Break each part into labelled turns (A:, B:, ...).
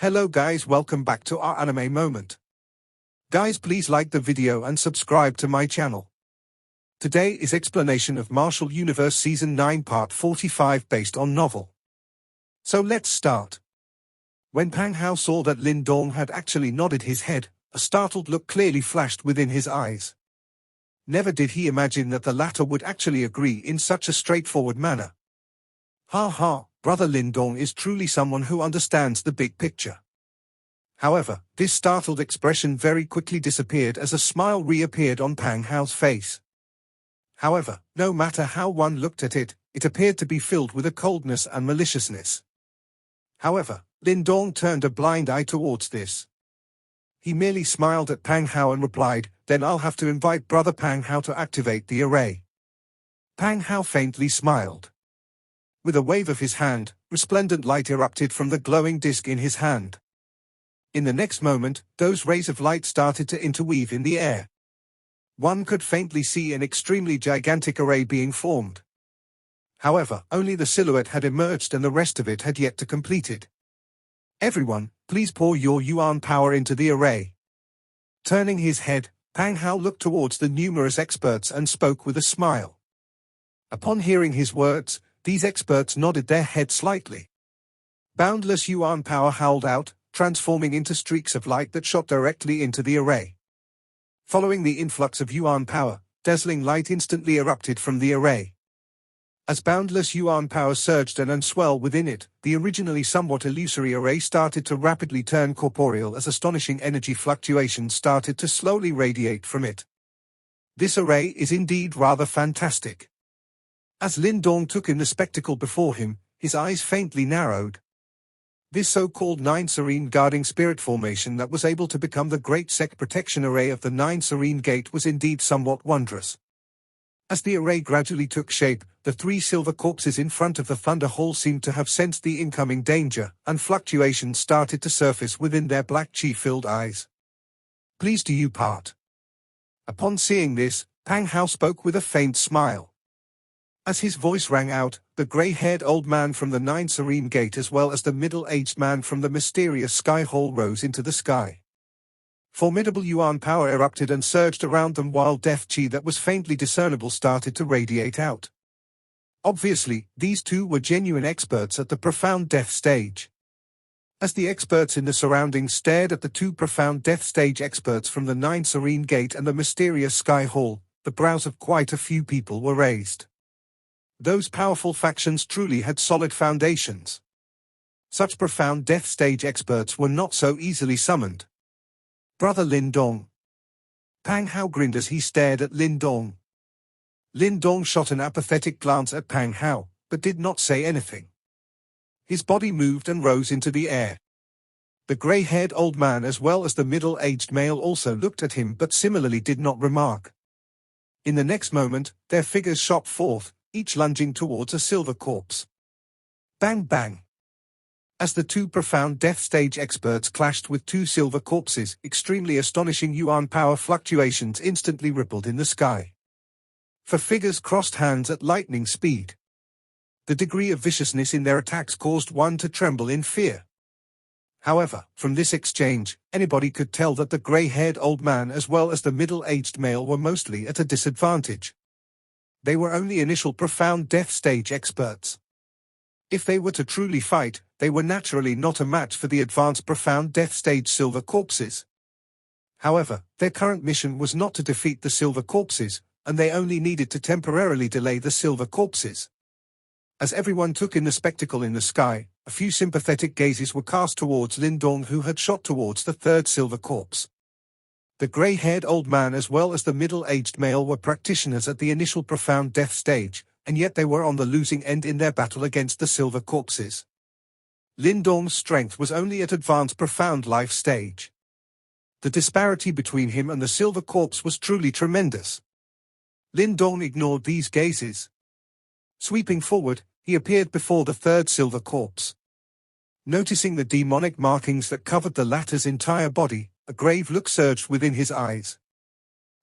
A: Hello guys, welcome back to our anime moment. Guys, please like the video and subscribe to my channel. Today is explanation of Martial Universe Season 9 Part 45 based on novel. So let's start. When Pangha saw that Lindong had actually nodded his head, a startled look clearly flashed within his eyes. Never did he imagine that the latter would actually agree in such a straightforward manner. Ha ha, brother Lindong is truly someone who understands the big picture. However, this startled expression very quickly disappeared as a smile reappeared on Pangha's face. However, no matter how one looked at it, it appeared to be filled with a coldness and maliciousness. However, Lindong turned a blind eye towards this. He merely smiled at Pangha and replied, "Then I'll have to invite brother Pangha to activate the array." Pangha faintly smiled. With a wave of his hand, resplendent light erupted from the glowing disc in his hand. In the next moment, those rays of light started to interweave in the air. One could faintly see an extremely gigantic array being formed. However, only the silhouette had emerged and the rest of it had yet to complete it. "Everyone, please pour your yuan power into the array." Turning his head, Pangha looked towards the numerous experts and spoke with a smile. Upon hearing his words, these experts nodded their heads slightly. Boundless yuan power howled out, transforming into streaks of light that shot directly into the array. Following the influx of yuan power, dazzling light instantly erupted from the array. As boundless yuan power surged and unswelled within it, the originally somewhat illusory array started to rapidly turn corporeal as astonishing energy fluctuations started to slowly radiate from it. This array is indeed rather fantastic. As Lindong took in the spectacle before him, his eyes faintly narrowed. This so-called Nine Serene Guarding Spirit formation that was able to become the Great Sect Protection Array of the Nine Serene Gate was indeed somewhat wondrous. As the array gradually took shape, the three silver corpses in front of the Thunder Hall seemed to have sensed the incoming danger, and fluctuations started to surface within their black chi-filled eyes. "Please do you part?" Upon seeing this, Pangha spoke with a faint smile. As his voice rang out, the grey-haired old man from the Nine Serene Gate as well as the middle-aged man from the mysterious Sky Hall rose into the sky. Formidable yuan power erupted and surged around them while death chi that was faintly discernible started to radiate out. Obviously, these two were genuine experts at the profound death stage. As the experts in the surroundings stared at the two profound death stage experts from the Nine Serene Gate and the mysterious Sky Hall, the brows of quite a few people were raised. Those powerful factions truly had solid foundations. Such profound death stage experts were not so easily summoned. "Brother Lindong." Pangha grinned as he stared at Lindong. Lindong shot an apathetic glance at Pangha, but did not say anything. His body moved and rose into the air. The grey-haired old man as well as the middle-aged male also looked at him but similarly did not remark. In the next moment, their figures shot forth, each lunging towards a silver corpse. Bang bang. As the two profound death stage experts clashed with two silver corpses, extremely astonishing yuan power fluctuations instantly rippled in the sky. For figures crossed hands at lightning speed. The degree of viciousness in their attacks caused one to tremble in fear. However, from this exchange, anybody could tell that the grey-haired old man as well as the middle-aged male were mostly at a disadvantage. They were only initial profound death stage experts. If they were to truly fight, they were naturally not a match for the advanced profound death stage silver corpses. However, their current mission was not to defeat the silver corpses, and they only needed to temporarily delay the silver corpses. As everyone took in the spectacle in the sky, a few sympathetic gazes were cast towards Lindong who had shot towards the third silver corpse. The grey-haired old man as well as the middle-aged male were practitioners at the initial profound death stage, and yet they were on the losing end in their battle against the silver corpses. Lindong's strength was only at advanced profound life stage. The disparity between him and the silver corpse was truly tremendous. Lindong ignored these gazes. Sweeping forward, he appeared before the third silver corpse. Noticing the demonic markings that covered the latter's entire body, a grave look surged within his eyes.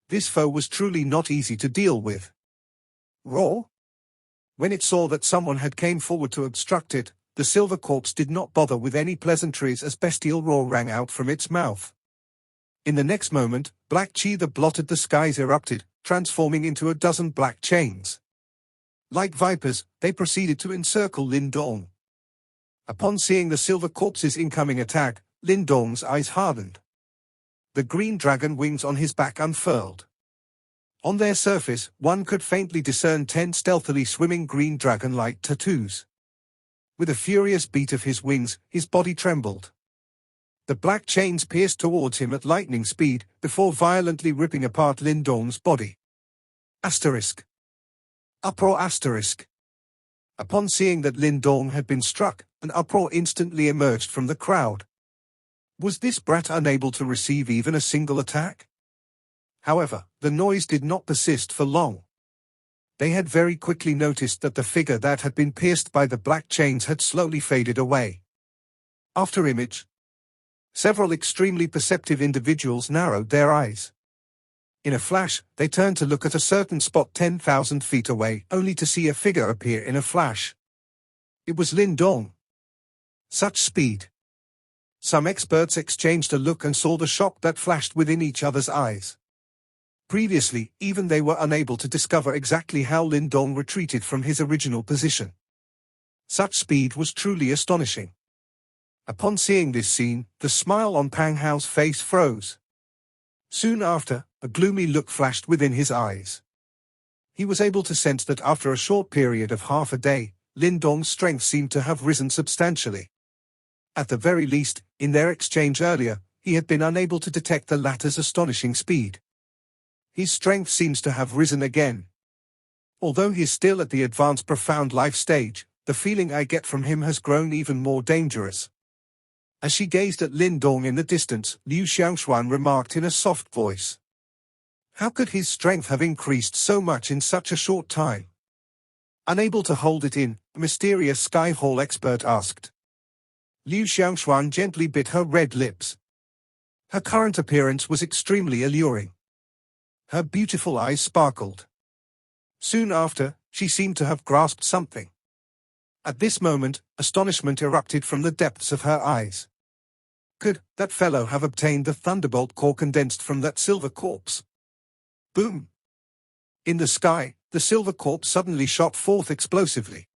A: This foe was truly not easy to deal with. Raw? When it saw that someone had came forward to obstruct it, the silver corpse did not bother with any pleasantries as bestial roar rang out from its mouth. In the next moment, black chi that blotted the skies erupted, transforming into a dozen black chains. Like vipers, they proceeded to encircle Lindong. Upon seeing the silver corpse's incoming attack, Lindong's eyes hardened. The green dragon wings on his back unfurled. On their surface, one could faintly discern 10 stealthily swimming green dragon-like tattoos. With a furious beat of his wings, his body trembled. The black chains pierced towards him at lightning speed, before violently ripping apart Lindong's body. Asterisk. Uproar asterisk. Upon seeing that Lindong had been struck, an uproar instantly emerged from the crowd. Was this brat unable to receive even a single attack? However, the noise did not persist for long. They had very quickly noticed that the figure that had been pierced by the black chains had slowly faded away. After image. Several extremely perceptive individuals narrowed their eyes. In a flash, they turned to look at a certain spot 10,000 feet away, only to see a figure appear in a flash. It was Lindong. Such speed. Some experts exchanged a look and saw the shock that flashed within each other's eyes. Previously, even they were unable to discover exactly how Lindong retreated from his original position. Such speed was truly astonishing. Upon seeing this scene, the smile on Pangha's face froze. Soon after, a gloomy look flashed within his eyes. He was able to sense that after a short period of half a day, Lindong's strength seemed to have risen substantially. At the very least, in their exchange earlier, he had been unable to detect the latter's astonishing speed. His strength seems to have risen again. Although he is still at the advanced profound life stage, the feeling I get from him has grown even more dangerous. As she gazed at Lindong in the distance, Liu Xiangshuan remarked in a soft voice. How could his strength have increased so much in such a short time? Unable to hold it in, a mysterious Sky Hall expert asked. Liu Xiangshuan gently bit her red lips. Her current appearance was extremely alluring. Her beautiful eyes sparkled. Soon after, she seemed to have grasped something. At this moment, astonishment erupted from the depths of her eyes. Could that fellow have obtained the thunderbolt core condensed from that silver corpse? Boom! In the sky, the silver corpse suddenly shot forth explosively.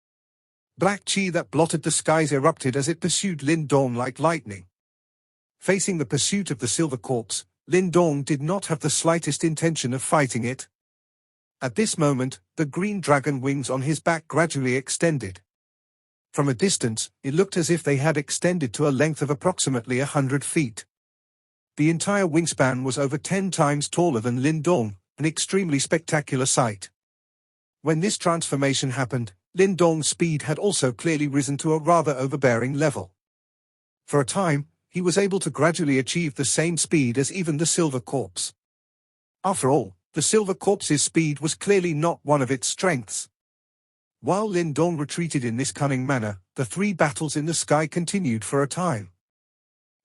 A: Black chi that blotted the skies erupted as it pursued Lindong like lightning. Facing the pursuit of the silver corpse, Lindong did not have the slightest intention of fighting it. At this moment, the green dragon wings on his back gradually extended. From a distance, it looked as if they had extended to a length of approximately 100 feet. The entire wingspan was over 10 times taller than Lindong, an extremely spectacular sight. When this transformation happened, Lindong's speed had also clearly risen to a rather overbearing level. For a time, he was able to gradually achieve the same speed as even the silver corpse. After all, the silver corpse's speed was clearly not one of its strengths. While Lindong retreated in this cunning manner, the three battles in the sky continued for a time.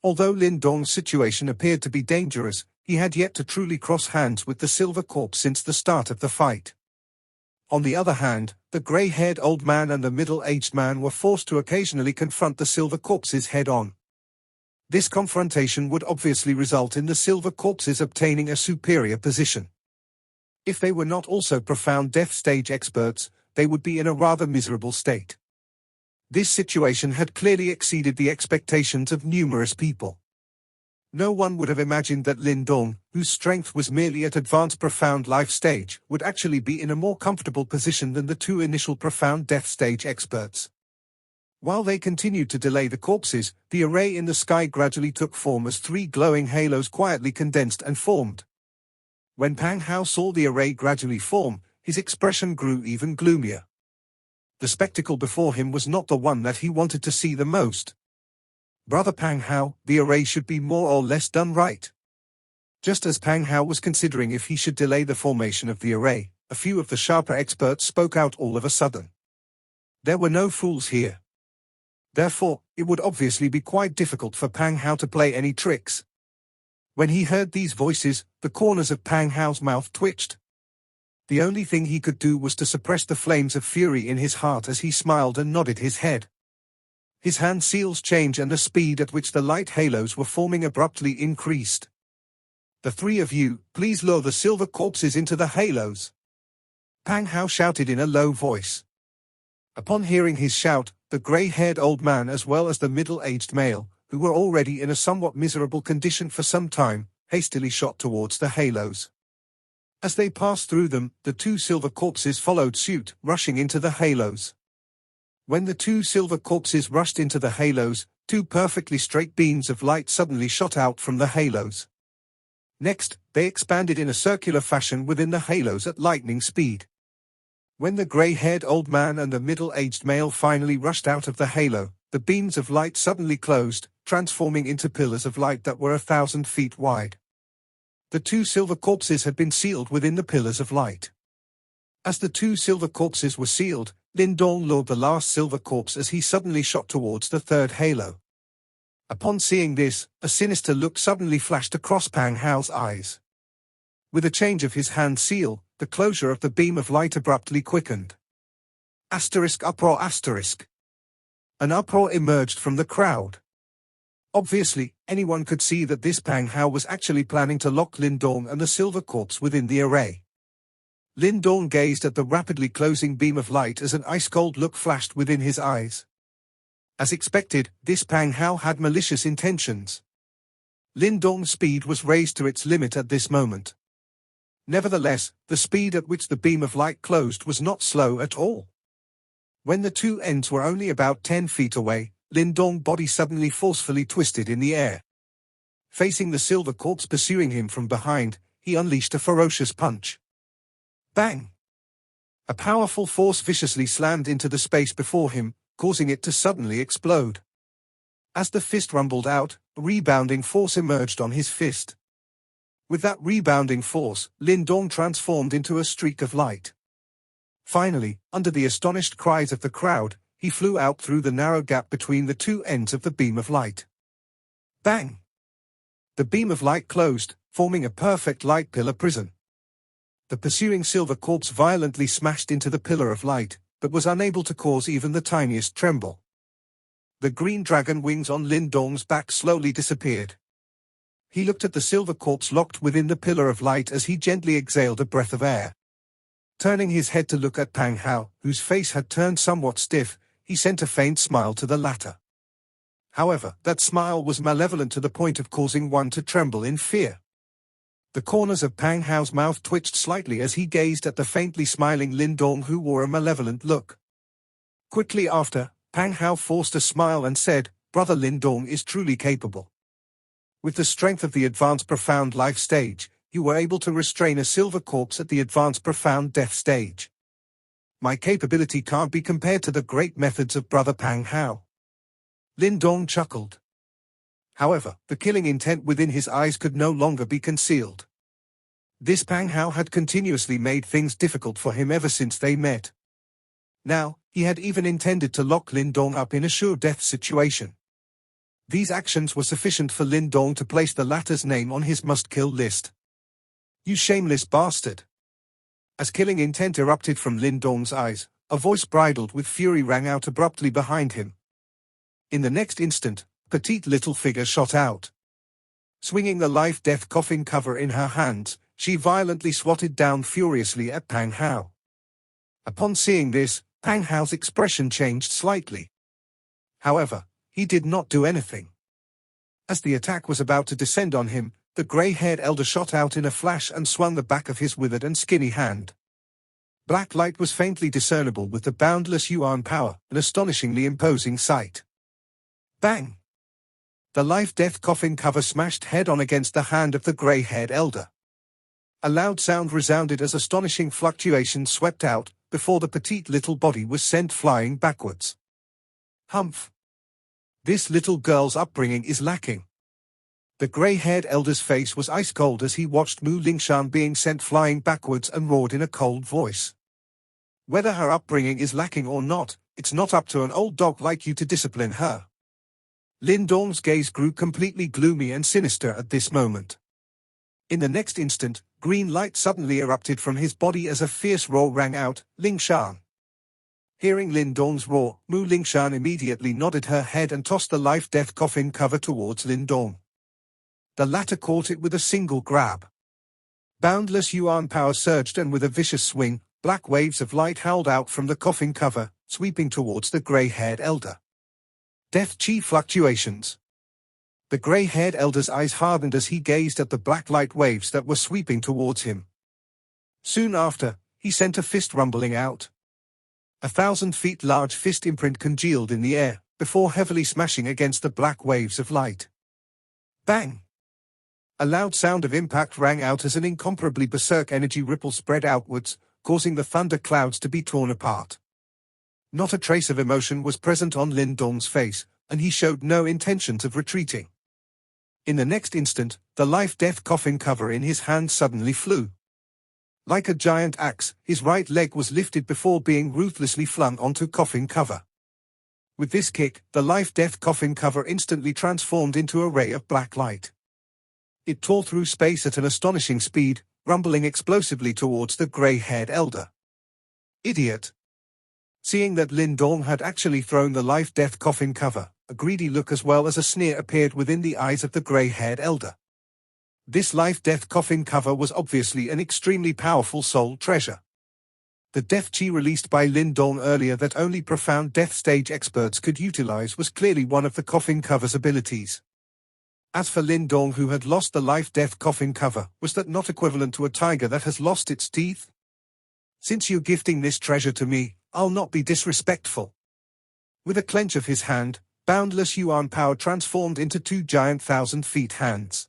A: Although Lindong's situation appeared to be dangerous, he had yet to truly cross hands with the silver corpse since the start of the fight. On the other hand, the grey-haired old man and the middle-aged man were forced to occasionally confront the silver corpses head-on. This confrontation would obviously result in the silver corpses obtaining a superior position. If they were not also profound death stage experts, they would be in a rather miserable state. This situation had clearly exceeded the expectations of numerous people. No one would have imagined that Lindong, whose strength was merely at advanced profound life stage, would actually be in a more comfortable position than the two initial profound death stage experts. While they continued to delay the corpses, the array in the sky gradually took form as three glowing halos quietly condensed and formed. When Pangha saw the array gradually form, his expression grew even gloomier. The spectacle before him was not the one that he wanted to see the most. Brother Pangha, the array should be more or less done right. Just as Pangha was considering if he should delay the formation of the array, a few of the sharper experts spoke out all of a sudden. There were no fools here. Therefore, it would obviously be quite difficult for Pangha to play any tricks. When he heard these voices, the corners of Pangha's mouth twitched. The only thing he could do was to suppress the flames of fury in his heart as he smiled and nodded his head. His hand seals change and the speed at which the light halos were forming abruptly increased. "The three of you, please lure the silver corpses into the halos," Pangha shouted in a low voice. Upon hearing his shout, the grey-haired old man as well as the middle-aged male, who were already in a somewhat miserable condition for some time, hastily shot towards the halos. As they passed through them, the two silver corpses followed suit, rushing into the halos. When the two silver corpses rushed into the halos, two perfectly straight beams of light suddenly shot out from the halos. Next, they expanded in a circular fashion within the halos at lightning speed. When the grey-haired old man and the middle-aged male finally rushed out of the halo, the beams of light suddenly closed, transforming into pillars of light that were 1,000 feet wide. The two silver corpses had been sealed within the pillars of light. As the two silver corpses were sealed, Lindong lured the last silver corpse as he suddenly shot towards the third halo. Upon seeing this, a sinister look suddenly flashed across Pangha's eyes. With a change of his hand seal, the closure of the beam of light abruptly quickened. Uproar. An uproar emerged from the crowd. Obviously, anyone could see that this Pangha was actually planning to lock Lindong and the silver corpse within the array. Lindong gazed at the rapidly closing beam of light as an ice-cold look flashed within his eyes. As expected, this Pangha had malicious intentions. Lindong's speed was raised to its limit at this moment. Nevertheless, the speed at which the beam of light closed was not slow at all. When the two ends were only about 10 feet away, Lindong's body suddenly forcefully twisted in the air. Facing the silver corpse pursuing him from behind, he unleashed a ferocious punch. Bang! A powerful force viciously slammed into the space before him, causing it to suddenly explode. As the fist rumbled out, a rebounding force emerged on his fist. With that rebounding force, Lindong transformed into a streak of light. Finally, under the astonished cries of the crowd, he flew out through the narrow gap between the two ends of the beam of light. Bang! The beam of light closed, forming a perfect light pillar prison. The pursuing silver corpse violently smashed into the pillar of light, but was unable to cause even the tiniest tremble. The green dragon wings on Lindong's back slowly disappeared. He looked at the silver corpse locked within the pillar of light as he gently exhaled a breath of air. Turning his head to look at Pangha, whose face had turned somewhat stiff, he sent a faint smile to the latter. However, that smile was malevolent to the point of causing one to tremble in fear. The corners of Pangha's mouth twitched slightly as he gazed at the faintly smiling Lindong, who wore a malevolent look. Quickly after, Pangha forced a smile and said, "Brother Lindong is truly capable. With the strength of the advanced profound life stage, you were able to restrain a silver corpse at the advanced profound death stage. My capability can't be compared to the great methods of Brother Pangha." Lindong chuckled. However, the killing intent within his eyes could no longer be concealed. This Pangha had continuously made things difficult for him ever since they met. Now, he had even intended to lock Lindong up in a sure death situation. These actions were sufficient for Lindong to place the latter's name on his must-kill list. "You shameless bastard!" As killing intent erupted from Lindong's eyes, a voice bridled with fury rang out abruptly behind him. In the next instant, a petite little figure shot out. Swinging the life-death coffin cover in her hands, she violently swatted down furiously at Pangha. Upon seeing this, Pangha's expression changed slightly. However, he did not do anything. As the attack was about to descend on him, the grey-haired elder shot out in a flash and swung the back of his withered and skinny hand. Black light was faintly discernible with the boundless Yuan power, an astonishingly imposing sight. Bang! The life-death coffin cover smashed head-on against the hand of the grey-haired elder. A loud sound resounded as astonishing fluctuations swept out, before the petite little body was sent flying backwards. Humph! This little girl's upbringing is lacking. The grey-haired elder's face was ice-cold as he watched Mu Lingshan being sent flying backwards and roared in a cold voice. "Whether her upbringing is lacking or not, it's not up to an old dog like you to discipline her." Lindong's gaze grew completely gloomy and sinister at this moment. In the next instant, green light suddenly erupted from his body as a fierce roar rang out, "Lingshan!" Hearing Lindong's roar, Mu Lingshan immediately nodded her head and tossed the life-death coffin cover towards Lindong. The latter caught it with a single grab. Boundless yuan power surged, and with a vicious swing, black waves of light howled out from the coffin cover, sweeping towards the grey-haired elder. Death chi fluctuations. The grey-haired elder's eyes hardened as he gazed at the black light waves that were sweeping towards him. Soon after, he sent a fist rumbling out. 1,000 feet large fist imprint congealed in the air, before heavily smashing against the black waves of light. Bang! A loud sound of impact rang out as an incomparably berserk energy ripple spread outwards, causing the thunder clouds to be torn apart. Not a trace of emotion was present on Lindong's face, and he showed no intentions of retreating. In the next instant, the life-death coffin cover in his hand suddenly flew. Like a giant axe, his right leg was lifted before being ruthlessly flung onto coffin cover. With this kick, the life-death coffin cover instantly transformed into a ray of black light. It tore through space at an astonishing speed, rumbling explosively towards the grey-haired elder. Idiot! Seeing that Lindong had actually thrown the life-death coffin cover, a greedy look as well as a sneer appeared within the eyes of the grey-haired elder. This life-death coffin cover was obviously an extremely powerful soul treasure. The death chi released by Lindong earlier that only profound death stage experts could utilize was clearly one of the coffin cover's abilities. As for Lindong, who had lost the life-death coffin cover, was that not equivalent to a tiger that has lost its teeth? Since you're gifting this treasure to me, I'll not be disrespectful. With a clench of his hand, boundless yuan power transformed into two giant 1,000-feet hands.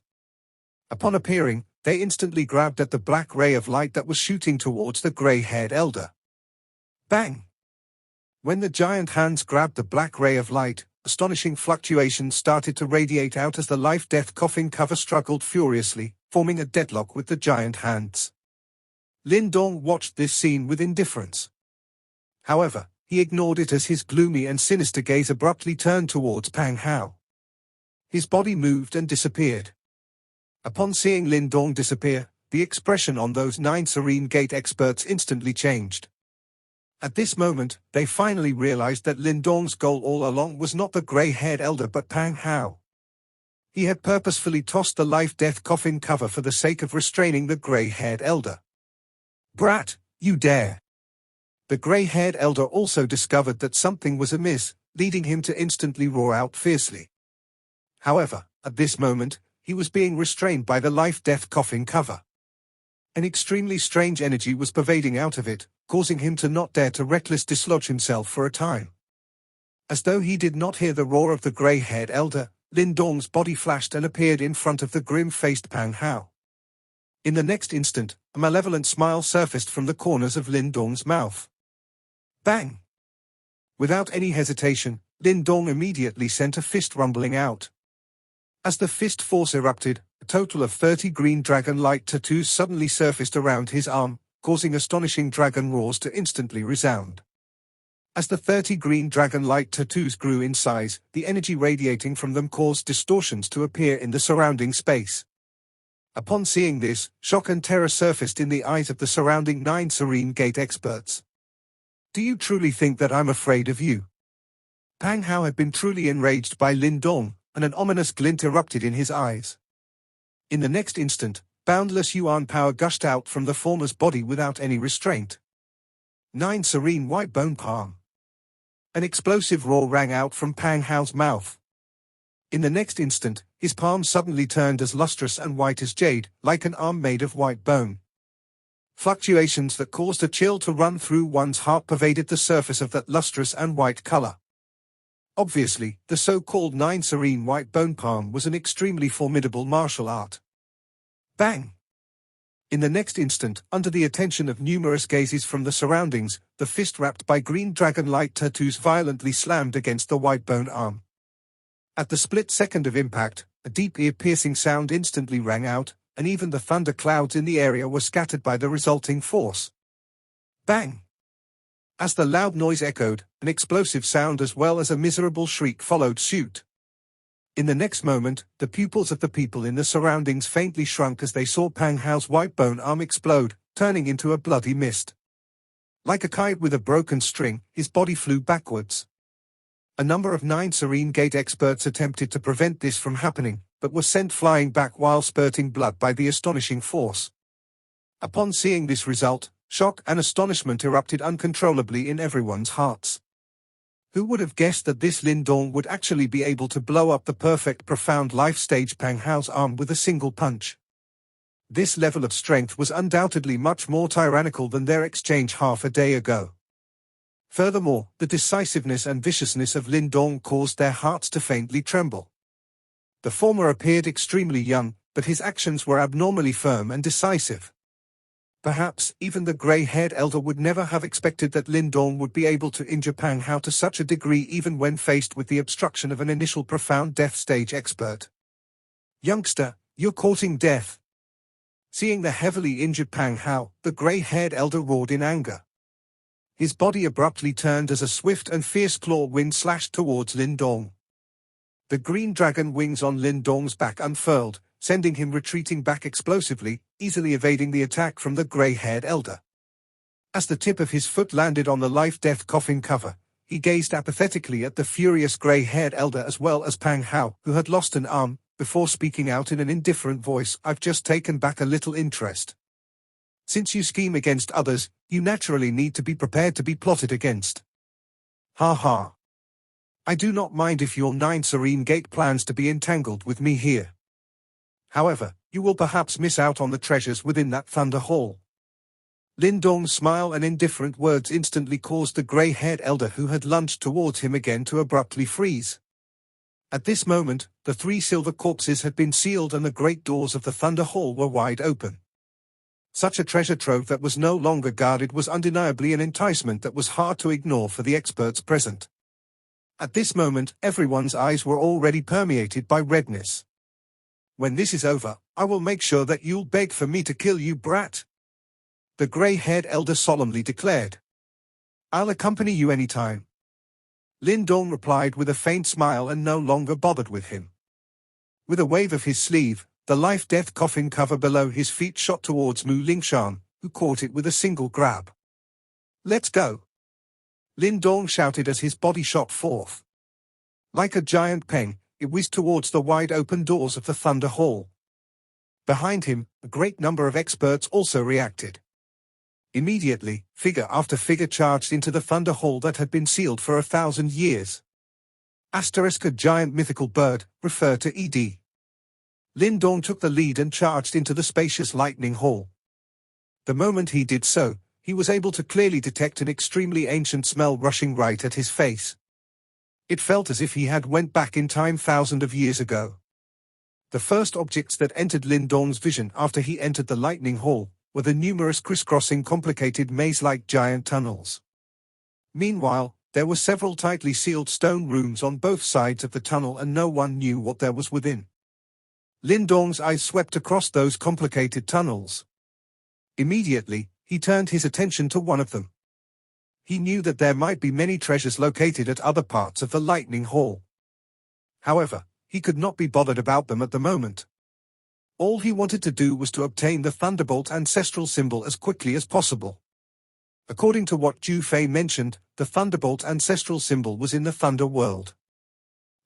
A: Upon appearing, they instantly grabbed at the black ray of light that was shooting towards the grey-haired elder. Bang! When the giant hands grabbed the black ray of light, astonishing fluctuations started to radiate out as the life-death coffin cover struggled furiously, forming a deadlock with the giant hands. Lindong watched this scene with indifference. However, he ignored it as his gloomy and sinister gaze abruptly turned towards Pangha. His body moved and disappeared. Upon seeing Lindong disappear, the expression on those 9 Serene Gate experts instantly changed. At this moment, they finally realized that Lindong's goal all along was not the grey-haired elder but Pangha. He had purposefully tossed the life-death coffin cover for the sake of restraining the grey-haired elder. Brat, you dare! The grey-haired elder also discovered that something was amiss, leading him to instantly roar out fiercely. However, at this moment, he was being restrained by the life-death coffin cover. An extremely strange energy was pervading out of it, causing him to not dare to reckless dislodge himself for a time. As though he did not hear the roar of the grey-haired elder, Lindong's body flashed and appeared in front of the grim-faced Pangha. In the next instant, a malevolent smile surfaced from the corners of Lindong's mouth. Bang! Without any hesitation, Lindong immediately sent a fist rumbling out. As the fist force erupted, a total of 30 green dragon light tattoos suddenly surfaced around his arm, causing astonishing dragon roars to instantly resound. As the 30 green dragon light tattoos grew in size, the energy radiating from them caused distortions to appear in the surrounding space. Upon seeing this, shock and terror surfaced in the eyes of the surrounding 9 Serene Gate experts. Do you truly think that I'm afraid of you? Pangha had been truly enraged by Lindong, and an ominous glint erupted in his eyes. In the next instant, boundless yuan power gushed out from the former's body without any restraint. 9 serene white bone palm. An explosive roar rang out from Pangha's mouth. In the next instant, his palm suddenly turned as lustrous and white as jade, like an arm made of white bone. Fluctuations that caused a chill to run through one's heart pervaded the surface of that lustrous and white color. Obviously, the so-called 9 serene white bone palm was an extremely formidable martial art. Bang! In the next instant, under the attention of numerous gazes from the surroundings, the fist wrapped by green dragon light tattoos violently slammed against the white bone arm. At the split second of impact, a deep ear-piercing sound instantly rang out, and even the thunder clouds in the area were scattered by the resulting force. Bang! As the loud noise echoed, an explosive sound as well as a miserable shriek followed suit. In the next moment, the pupils of the people in the surroundings faintly shrunk as they saw Pangha's white bone arm explode, turning into a bloody mist. Like a kite with a broken string, his body flew backwards. A number of 9 Serene Gate experts attempted to prevent this from happening, but were sent flying back while spurting blood by the astonishing force. Upon seeing this result, shock and astonishment erupted uncontrollably in everyone's hearts. Who would have guessed that this Lindong would actually be able to blow up the perfect profound life stage Pangha's arm with a single punch? This level of strength was undoubtedly much more tyrannical than their exchange half a day ago. Furthermore, the decisiveness and viciousness of Lindong caused their hearts to faintly tremble. The former appeared extremely young, but his actions were abnormally firm and decisive. Perhaps even the grey-haired elder would never have expected that Lindong would be able to injure Pangha to such a degree even when faced with the obstruction of an initial profound death stage expert. "Youngster, you're courting death." Seeing the heavily injured Pangha, the grey-haired elder roared in anger. His body abruptly turned as a swift and fierce claw wind slashed towards Lindong. The green dragon wings on Lindong's back unfurled, sending him retreating back explosively, easily evading the attack from the grey-haired elder. As the tip of his foot landed on the life-death coffin cover, he gazed apathetically at the furious grey-haired elder as well as Pangha, who had lost an arm, before speaking out in an indifferent voice, "I've just taken back a little interest. Since you scheme against others, you naturally need to be prepared to be plotted against. Ha ha. I do not mind if your 9 Serene Gate plans to be entangled with me here. However, you will perhaps miss out on the treasures within that Thunder Hall." Lindong's smile and indifferent words instantly caused the grey-haired elder who had lunged towards him again to abruptly freeze. At this moment, the 3 silver corpses had been sealed and the great doors of the Thunder Hall were wide open. Such a treasure trove that was no longer guarded was undeniably an enticement that was hard to ignore for the experts present. At this moment, everyone's eyes were already permeated by redness. "When this is over, I will make sure that you'll beg for me to kill you, brat," the grey-haired elder solemnly declared. "I'll accompany you any time." Lindong replied with a faint smile and no longer bothered with him. With a wave of his sleeve, the life-death coffin cover below his feet shot towards Mu Lingshan, who caught it with a single grab. "Let's go!" Lindong shouted as his body shot forth. Like a giant peng, it whizzed towards the wide-open doors of the Thunder Hall. Behind him, a great number of experts also reacted. Immediately, figure after figure charged into the Thunder Hall that had been sealed for 1,000 years. Asterisk a giant mythical bird, refer to ED. Lindong took the lead and charged into the spacious Lightning Hall. The moment he did so, he was able to clearly detect an extremely ancient smell rushing right at his face. It felt as if he had went back in time thousands of years ago. The first objects that entered Lindong's vision after he entered the Lightning Hall were the numerous crisscrossing complicated maze-like giant tunnels. Meanwhile, there were several tightly sealed stone rooms on both sides of the tunnel and no one knew what there was within. Lindong's eyes swept across those complicated tunnels. Immediately, he turned his attention to one of them. He knew that there might be many treasures located at other parts of the Lightning Hall. However, he could not be bothered about them at the moment. All he wanted to do was to obtain the Thunderbolt ancestral symbol as quickly as possible. According to what Zhu Fei mentioned, the Thunderbolt ancestral symbol was in the Thunder World.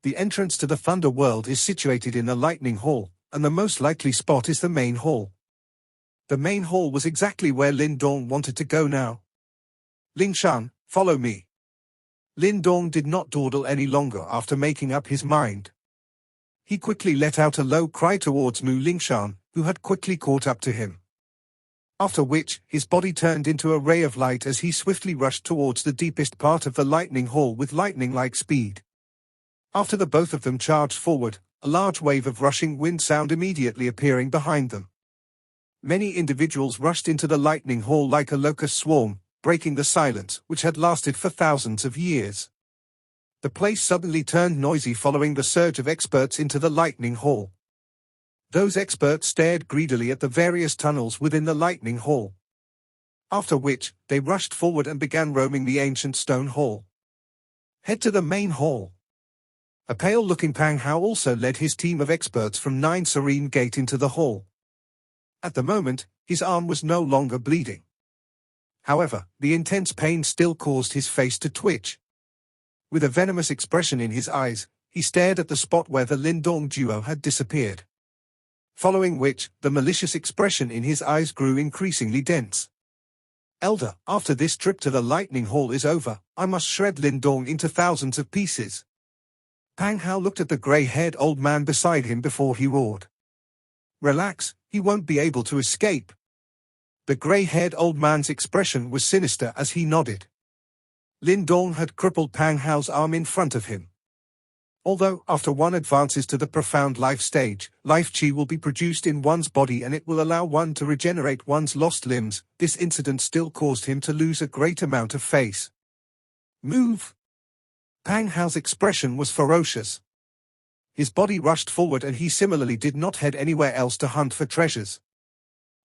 A: The entrance to the Thunder World is situated in the Lightning Hall, and the most likely spot is the main hall. The main hall was exactly where Lindong wanted to go now. "Lingshan, follow me." Lindong did not dawdle any longer after making up his mind. He quickly let out a low cry towards Mu Lingshan, who had quickly caught up to him. After which, his body turned into a ray of light as he swiftly rushed towards the deepest part of the Lightning Hall with lightning-like speed. After the both of them charged forward, a large wave of rushing wind sound immediately appearing behind them. Many individuals rushed into the Lightning Hall like a locust swarm, breaking the silence which had lasted for thousands of years. The place suddenly turned noisy following the surge of experts into the Lightning Hall. Those experts stared greedily at the various tunnels within the Lightning Hall. After which, they rushed forward and began roaming the ancient stone hall. "Head to the main hall." A pale-looking Pangha also led his team of experts from 9 Serene Gate into the hall. At the moment, his arm was no longer bleeding. However, the intense pain still caused his face to twitch. With a venomous expression in his eyes, he stared at the spot where the Lindong duo had disappeared. Following which, the malicious expression in his eyes grew increasingly dense. Elder, after this trip to the lightning hall is over, I must shred Lindong into thousands of pieces. Pangha looked at the grey-haired old man beside him before he roared. Relax, he won't be able to escape. The grey-haired old man's expression was sinister as he nodded. Lindong had crippled Pangha's arm in front of him. Although, after one advances to the profound life stage, life chi will be produced in one's body and it will allow one to regenerate one's lost limbs, this incident still caused him to lose a great amount of face. Move! Pangha's expression was ferocious. His body rushed forward and he similarly did not head anywhere else to hunt for treasures.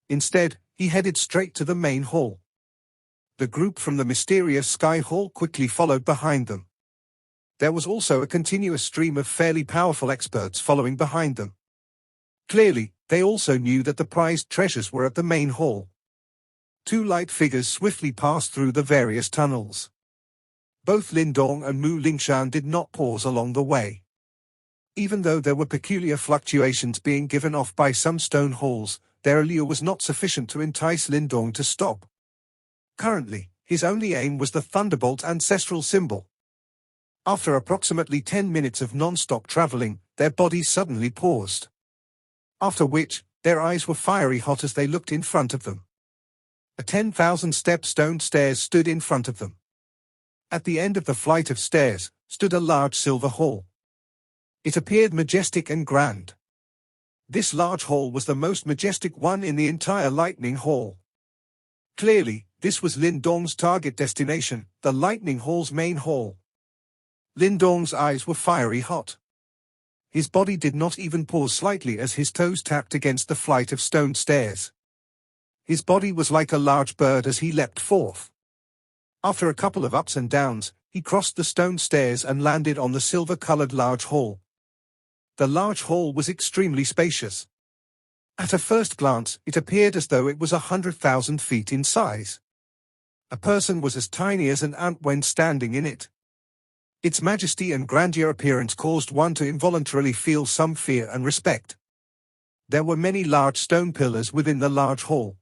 A: Instead, he headed straight to the main hall. The group from the mysterious Sky Hall quickly followed behind them. There was also a continuous stream of fairly powerful experts following behind them. Clearly, they also knew that the prized treasures were at the main hall. Two light figures swiftly passed through the various tunnels. Both Lindong and Mu Lingshan did not pause along the way. Even though there were peculiar fluctuations being given off by some stone halls, their allure was not sufficient to entice Lindong to stop. Currently, his only aim was the Thunderbolt ancestral symbol. After approximately 10 minutes of non-stop traveling, their bodies suddenly paused. After which, their eyes were fiery hot as they looked in front of them. A 10,000-step stone stairs stood in front of them. At the end of the flight of stairs, stood a large silver hall. It appeared majestic and grand. This large hall was the most majestic one in the entire lightning hall. Clearly, this was Lindong's target destination, the lightning hall's main hall. Lindong's eyes were fiery hot. His body did not even pause slightly as his toes tapped against the flight of stone stairs. His body was like a large bird as he leapt forth. After a couple of ups and downs, he crossed the stone stairs and landed on the silver-colored large hall. The large hall was extremely spacious. At a first glance, it appeared as though it was 100,000 feet in size. A person was as tiny as an ant when standing in it. Its majesty and grandeur appearance caused one to involuntarily feel some fear and respect. There were many large stone pillars within the large hall.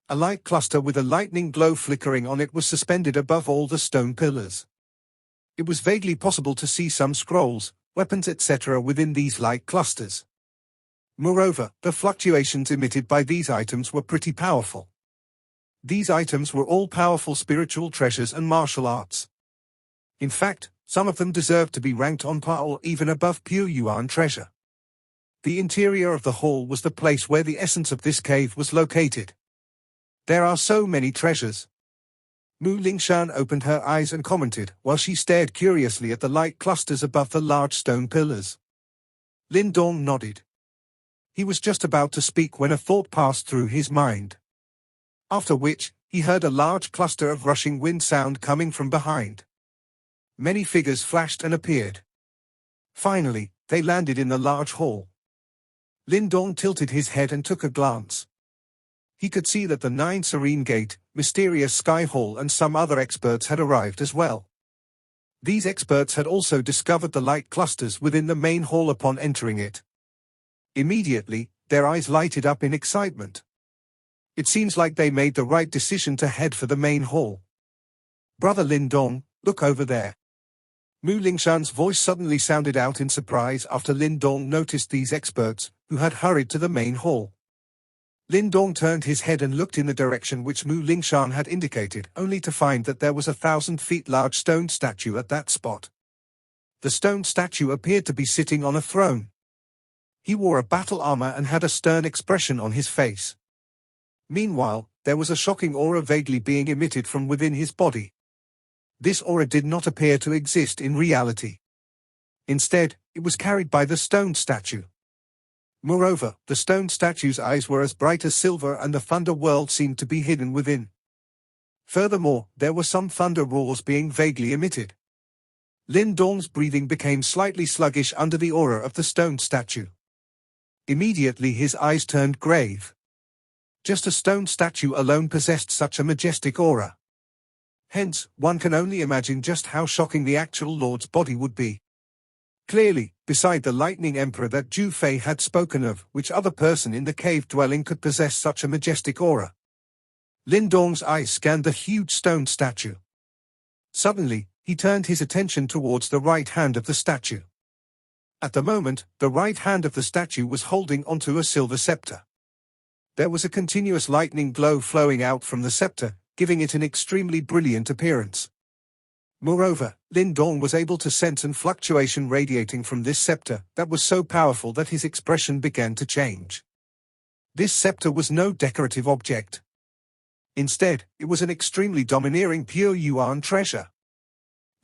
A: A light cluster with a lightning glow flickering on it was suspended above all the stone pillars. It was vaguely possible to see some scrolls, weapons etc. within these light clusters. Moreover, the fluctuations emitted by these items were pretty powerful. These items were all powerful spiritual treasures and martial arts. In fact, some of them deserved to be ranked on par or even above pure yuan treasure. The interior of the hall was the place where the essence of this cave was located. There are so many treasures. Mu Lingshan opened her eyes and commented, while she stared curiously at the light clusters above the large stone pillars. Lindong nodded. He was just about to speak when a thought passed through his mind. After which, he heard a large cluster of rushing wind sound coming from behind. Many figures flashed and appeared. Finally, they landed in the large hall. Lindong tilted his head and took a glance. He could see that the 9 Serene Gate, mysterious Sky Hall and some other experts had arrived as well. These experts had also discovered the light clusters within the main hall upon entering it. Immediately, their eyes lighted up in excitement. It seems like they made the right decision to head for the main hall. Brother Lindong, look over there. Mu Lingshan's voice suddenly sounded out in surprise after Lindong noticed these experts, who had hurried to the main hall. Lindong turned his head and looked in the direction which Mu Lingshan had indicated, only to find that there was a 1,000 feet large stone statue at that spot. The stone statue appeared to be sitting on a throne. He wore a battle armor and had a stern expression on his face. Meanwhile, there was a shocking aura vaguely being emitted from within his body. This aura did not appear to exist in reality. Instead, it was carried by the stone statue. Moreover, the stone statue's eyes were as bright as silver and the thunder world seemed to be hidden within. Furthermore, there were some thunder roars being vaguely emitted. Lindong's breathing became slightly sluggish under the aura of the stone statue. Immediately his eyes turned grave. Just a stone statue alone possessed such a majestic aura. Hence, one can only imagine just how shocking the actual Lord's body would be. Clearly, beside the lightning emperor that Zhu Fei had spoken of, which other person in the cave dwelling could possess such a majestic aura? Lindong's eyes scanned the huge stone statue. Suddenly, he turned his attention towards the right hand of the statue. At the moment, the right hand of the statue was holding onto a silver scepter. There was a continuous lightning glow flowing out from the scepter, giving it an extremely brilliant appearance. Moreover, Lindong was able to sense an fluctuation radiating from this scepter that was so powerful that his expression began to change. This scepter was no decorative object. Instead, it was an extremely domineering pure yuan treasure.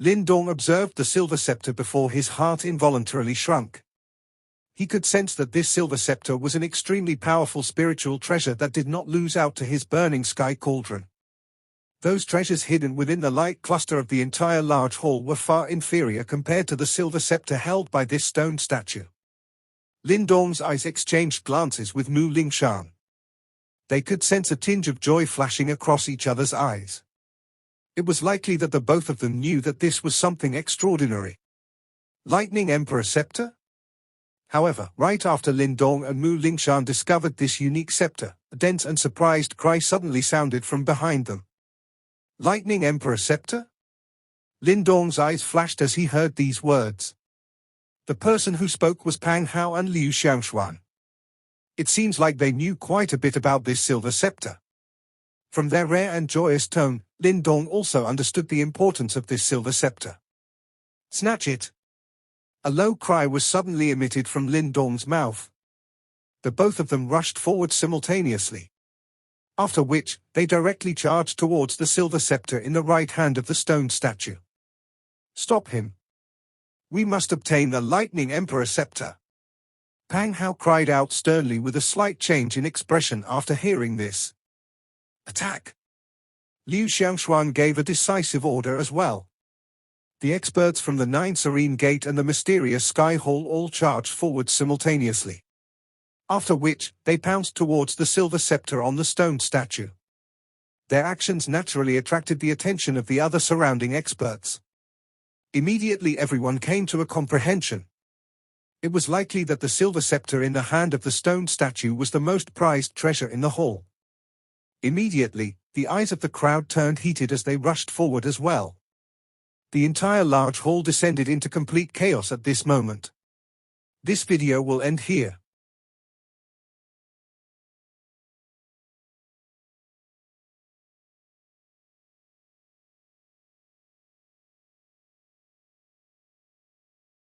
A: Lindong observed the silver scepter before his heart involuntarily shrunk. He could sense that this silver scepter was an extremely powerful spiritual treasure that did not lose out to his burning sky cauldron. Those treasures hidden within the light cluster of the entire large hall were far inferior compared to the silver scepter held by this stone statue. Lindong's eyes exchanged glances with Mu Lingshan. They could sense a tinge of joy flashing across each other's eyes. It was likely that the both of them knew that this was something extraordinary. Lightning Emperor Scepter? However, right after Lindong and Mu Lingshan discovered this unique scepter, a dense and surprised cry suddenly sounded from behind them. Lightning Emperor Scepter? Lindong's eyes flashed as he heard these words. The person who spoke was Pangha and Liu Xiangshuan. It seems like they knew quite a bit about this silver scepter. From their rare and joyous tone, Lindong also understood the importance of this silver scepter. Snatch it! A low cry was suddenly emitted from Lindong's mouth. The both of them rushed forward simultaneously. After which, they directly charged towards the silver scepter in the right hand of the stone statue. Stop him! We must obtain the Lightning Emperor Scepter! Pangha cried out sternly with a slight change in expression after hearing this. Attack! Liu Xiangshuan gave a decisive order as well. The experts from the Nine Serene Gate and the mysterious Sky Hall all charged forward simultaneously. After which, they pounced towards the silver scepter on the stone statue. Their actions naturally attracted the attention of the other surrounding experts. Immediately everyone came to a comprehension. It was likely that the silver scepter in the hand of the stone statue was the most prized treasure in the hall. Immediately, the eyes of the crowd turned heated as they rushed forward as well. The entire large hall descended into complete chaos at this moment. This video will end here.